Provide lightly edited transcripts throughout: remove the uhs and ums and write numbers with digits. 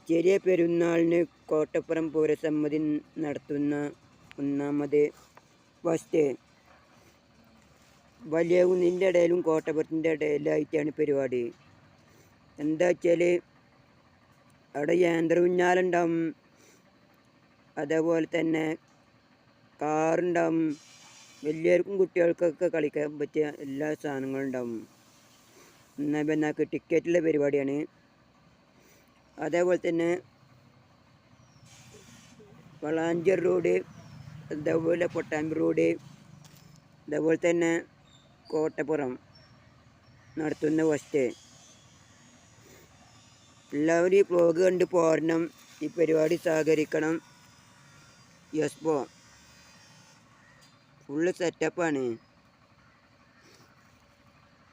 ചെറിയ പെരുന്നാളിന് കോട്ടപ്പുറം പൗരസമിതി നടത്തുന്ന ഒന്നാമത് ഫസ്റ്റ് വലിയ കുന്നിൻ്റെ ഇടയിലും കോട്ടപ്പുറത്തിൻ്റെ ഇടയിലായിട്ടാണ് പരിപാടി. എന്താ വെച്ചാൽ അവിടെ യന്ത്രഊഞ്ഞാലുണ്ടാവും, അതേപോലെ തന്നെ കാറുണ്ടാവും, വലിയവർക്കും കുട്ടികൾക്കൊക്കെ കളിക്കാൻ പറ്റിയ എല്ലാ സാധനങ്ങളും ഉണ്ടാവും. എന്നാക്ക് ടിക്കറ്റുള്ള പരിപാടിയാണ്. അതേപോലെ തന്നെ വളാഞ്ചേരി റോഡ്, അതേപോലെ പൊട്ടാമ്പി റോഡ്, അതേപോലെ തന്നെ കോട്ടപ്പുറം നടത്തുന്ന ഫസ്റ്റ്. എല്ലാവരും ഈ വ്ലോഗ് കണ്ട് പോരണം, ഈ പരിപാടി സഹകരിക്കണം. യെസ്ബോ ഫുള്ള് സെറ്റപ്പാണ്.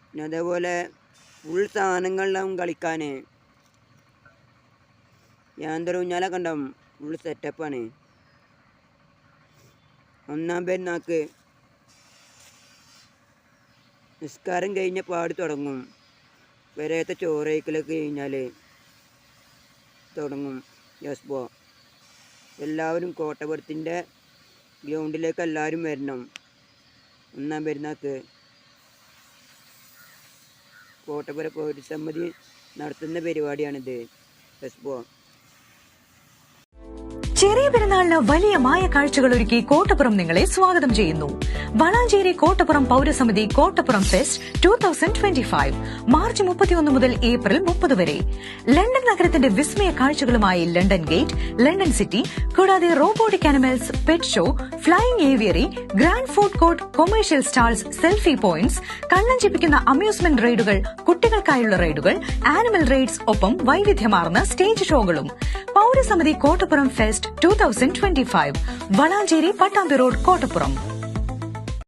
പിന്നെ അതേപോലെ ഫുൾ സാധനങ്ങളുണ്ടാവും കളിക്കാൻ. യന്ത്രഊഞ്ഞാലൊക്കെ ഉണ്ടാവും, ഫുൾ സെറ്റപ്പാണ്. ഒന്നാം പെരുന്നാൾക്ക് നിസ്കാരം കഴിഞ്ഞ പാട് തുടങ്ങും. വരേത്തെ ചോറയ്ക്കലൊക്കെ കഴിഞ്ഞാൽ തുടങ്ങും യെസ്ബോ. എല്ലാവരും കോട്ടപ്പുറത്തിൻ്റെ ഗ്രൗണ്ടിലേക്ക് എല്ലാവരും വരണം. ഒന്നാം പെരുന്നാൾക്ക് കോട്ടപ്പുറ പൗരസമിതി നടത്തുന്ന പരിപാടിയാണിത് യെസ്ബോ. ചെറിയ പെരുന്നാളിന് വലിയ മായ കാഴ്ചകൾ ഒരുക്കി കോട്ടപ്പുറം നിങ്ങളെ സ്വാഗതം ചെയ്യുന്നു. വളാഞ്ചേരി കോട്ടപ്പുറം പൗരസമിതി കോട്ടപ്പുറം ഫെസ്റ്റ് 2025 മാർച്ച് 31 മുതൽ ഏപ്രിൽ 30 വരെ. ലണ്ടൻ നഗരത്തിന്റെ വിസ്മയ കാഴ്ചകളുമായി ലണ്ടൻ ഗേറ്റ്, ലണ്ടൻ സിറ്റി, കൂടാതെ robotic animals, pet show, flying aviary, grand food court, commercial stalls, selfie points, കണ്ണഞ്ചിപ്പിക്കുന്ന അമ്യൂസ്മെന്റ് റൈഡുകൾ, കുട്ടികൾക്കായുള്ള റൈഡുകൾ, ആനിമൽ റൈഡ്സ്, ഒപ്പം വൈവിധ്യമാർന്ന സ്റ്റേജ് ഷോകളും. പൗരസമിതി കോട്ടപ്പുറം ഫെസ്റ്റ് 2025 വളാഞ്ചേരി പട്ടാമ്പി റോഡ് കോട്ടപ്പുറം.